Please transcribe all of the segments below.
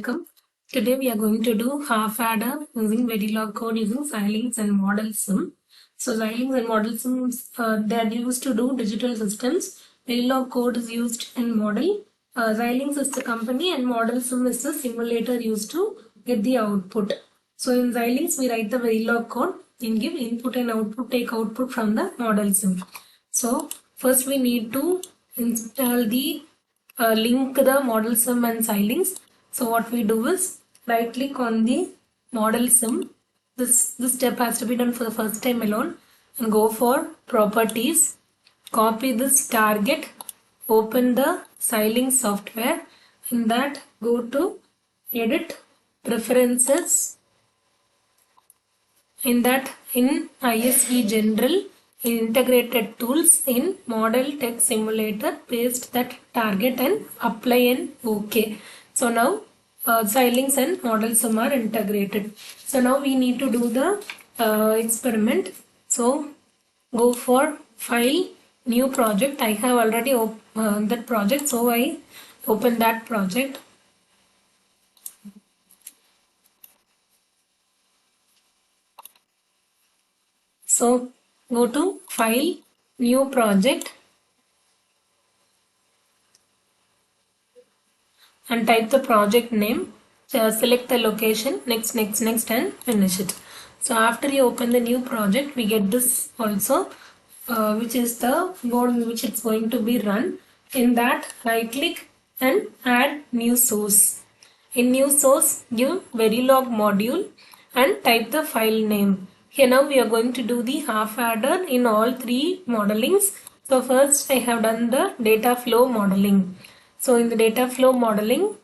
welcome. Today we are going to do half adder using Verilog code using Xilink and model sim. So Xilink and model sims they are used to do digital systems. Verilog code is used in model. Xilink is the company and model sim is the simulator used to get the output. So in Xilink we write the Verilog code and give input and output, take output from the model sim. So first we need to install the link the model sim and Xilink. So what we do is right click on the model sim. This step has to be done for the first time alone, and go for properties, copy this target, open the Xilink software. In that go to edit preferences. In that in ISV general integrated tools in model text simulator, paste that target and apply and OK. So now Xilink and model sim are integrated. So now we need to do the experiment. So go for file, new project. I have already that project, so I open that project. So go to file, new project and type the project name. Select the location, next and finish it. So after you open the new project, we get this also, which is the board in which it's going to be run. In that, right click and add new source. In new source, give Verilog module and type the file name. Here now we are going to do the half adder in all three modelings. So first I have done the data flow modeling. So in the data flow modeling,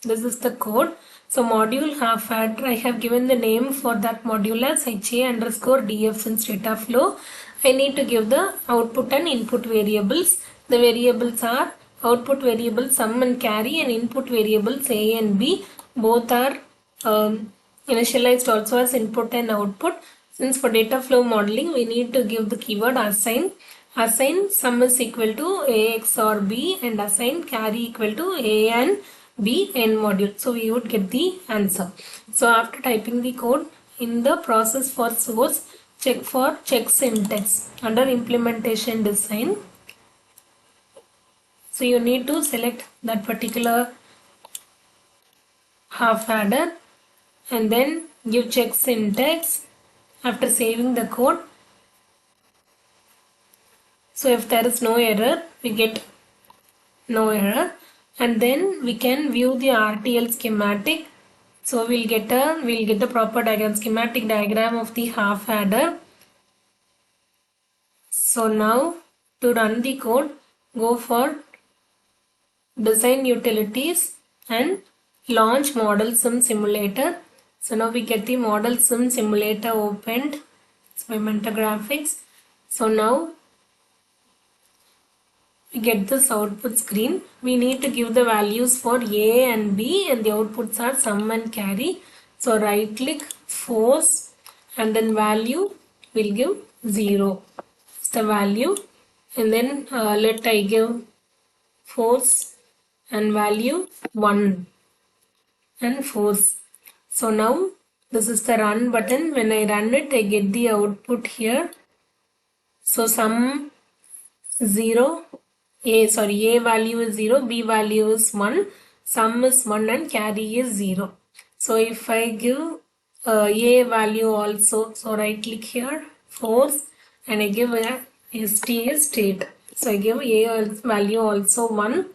this is the code. So module half adder, I have given the name for that module as HA_DF since data flow. I need to give the output and input variables. The variables are output variable sum and carry and input variables A and B. Both are initialized also as input and output. Since for data flow modeling we need to give the keyword assign. Assign sum is equal to AX or B and assign carry equal to A and B end module. So we would get the answer. So after typing the code, in the process for source, check for check syntax under implementation design. So you need to select that particular half adder and then give check syntax after saving the code. So if there is no error, we get no error, and then we can view the RTL schematic. So we'll get the proper diagram, schematic diagram of the half adder. So now to run the code, go for design utilities and launch model sim simulator. So now we get the model sim simulator opened. So I'm enter graphics. So now we get this output screen. We need to give the values for A and B and the outputs are sum and carry. So right click, force, and then value will give 0. It's the value, and then let I give force and value 1 and force. So now this is the run button. When I run it, I get the output here. So sum 0. A value is 0, B value is 1, sum is 1 and carry is 0. So if I give A value also, so right click here, force, and I give a ST is state. So I give A value also 1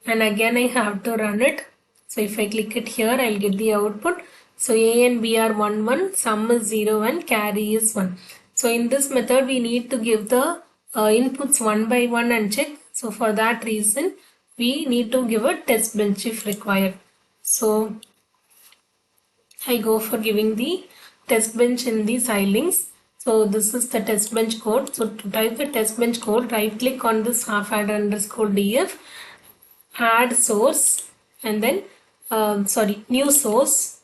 and again I have to run it. So if I click it here, I'll get the output. So A and B are 1, 1, sum is 0 and carry is 1. So in this method we need to give the inputs one by one and check. So for that reason, we need to give a test bench if required. So I go for giving the test bench in the Xilink. So this is the test bench code. So to type the test bench code, right click on this half adder_DF, add source, and then new source.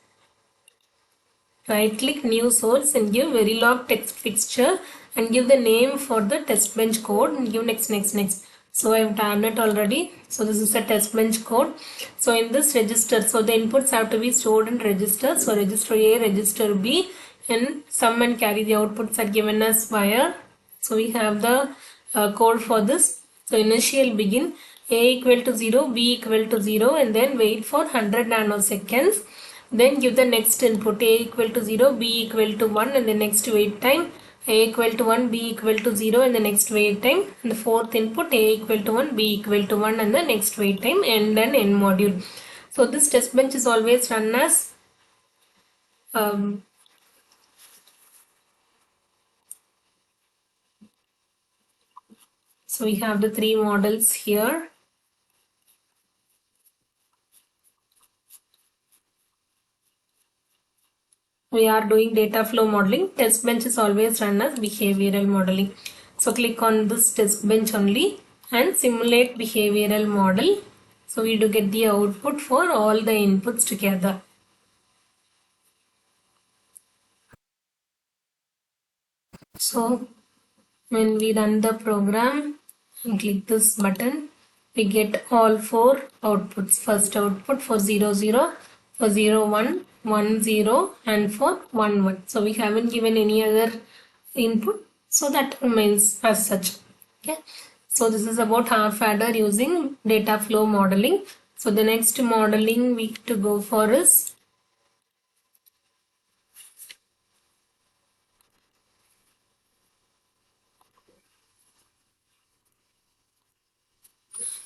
Right click new source and give Verilog text fixture and give the name for the test bench code and give next. So I have done it already. So this is a test bench code. So in this register, so the inputs have to be stored in register. So register A, register B, and sum and carry. The outputs are given as wire. So we have the code for this. So initial begin A equal to 0, B equal to 0, and then wait for 100 nanoseconds. Then give the next input A equal to 0, B equal to 1, and the next wait time. A equal to 1, B equal to 0, and the next wait time. And the fourth input A equal to 1, B equal to 1, and the next wait time, end and end module. So this test bench is always run as so we have the three models here. We are doing data flow modeling. Test bench is always run as behavioral modeling. So click on this test bench only and simulate behavioral model. So we do get the output for all the inputs together. So when we run the program and click this button, we get all four outputs. First output for 0 0, for 0 1, 1 0, and for 1 1. So we haven't given any other input, so that remains as such. Okay. So this is about half adder using data flow modeling. So the next modeling we to go for is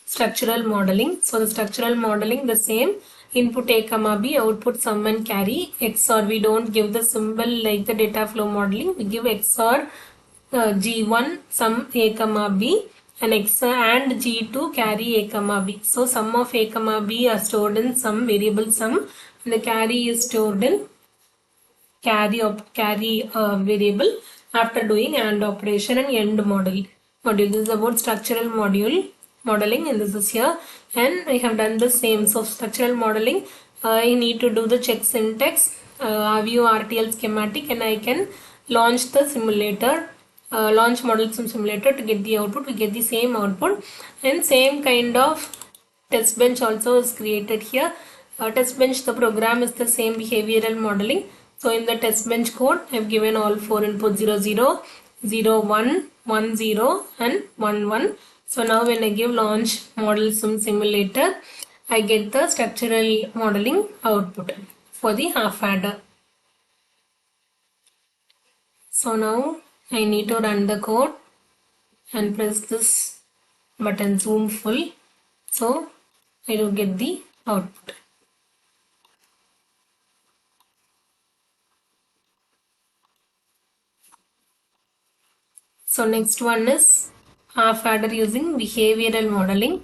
structural modeling. So the structural modeling, the same input A comma B, output sum and carry. XOR, we don't give the symbol like the data flow modeling. We give XOR G1 sum A comma B and XOR and G2 carry A comma B. So sum of A comma B are stored in some variable sum and the carry is stored in carry variable after doing AND operation and end model. This is about structural modeling, and this is here, and I have done the same. So structural modeling, I need to do the check syntax, view RTL schematic, and I can launch the simulator, launch model sim simulator to get the output. We get the same output, and same kind of test bench also is created here. Test bench, the program is the same behavioral modeling. So in the test bench code, I have given all four inputs 0 0, 0 1, 1 0, and 1 1. So now when I give launch model simulator, I get the structural modeling output for the half adder. So now I need to run the code and press this button zoom full. So I will get the output. So next one is half adder using behavioral modeling.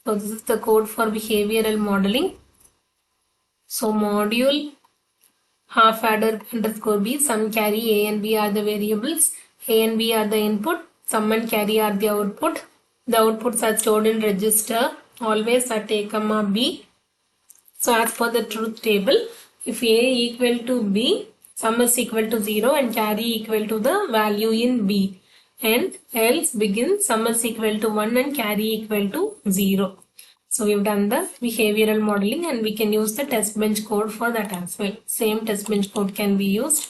So this is the code for behavioral modeling. So module half adder underscore B, sum carry A and B are the variables, A and B are the input, sum and carry are the output. The outputs are stored in register always at A comma B. So as per the truth table, if A equal to B, sum is equal to 0 and carry equal to the value in B. And else begin sum is equal to 1 and carry equal to 0. So we've done the behavioral modeling and we can use the test bench code for that as well. Same test bench code can be used.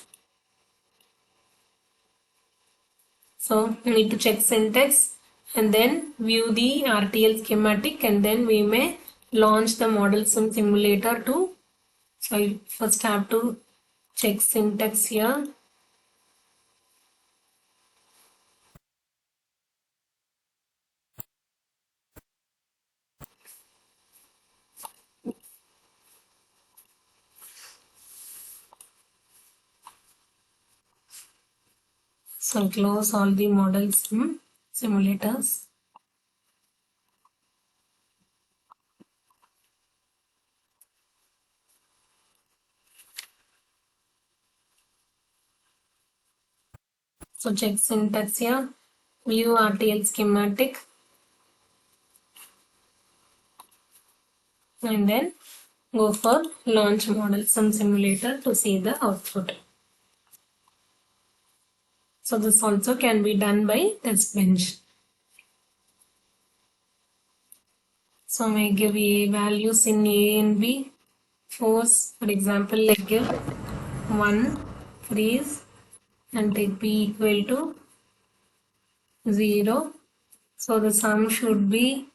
So we need to check syntax and then view the RTL schematic, and then we may launch the model simulator too. So I first have to check syntax here. So close all the models simulators. So check syntax here, view RTL schematic, and then go for launch model simulator to see the output. So this also can be done by test bench. So I may give A values in A and B. Force, for example, let's give 1, freeze, and take P equal to 0. So the sum should be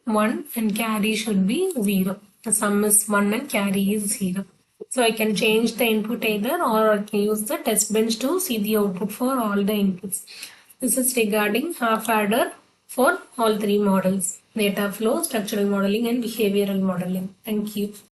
1 and carry should be 0. The sum is 1 and carry is 0. So I can change the input either, or I can use the test bench to see the output for all the inputs. This is regarding half adder for all three models: data flow, structural modeling and behavioral modeling. Thank you.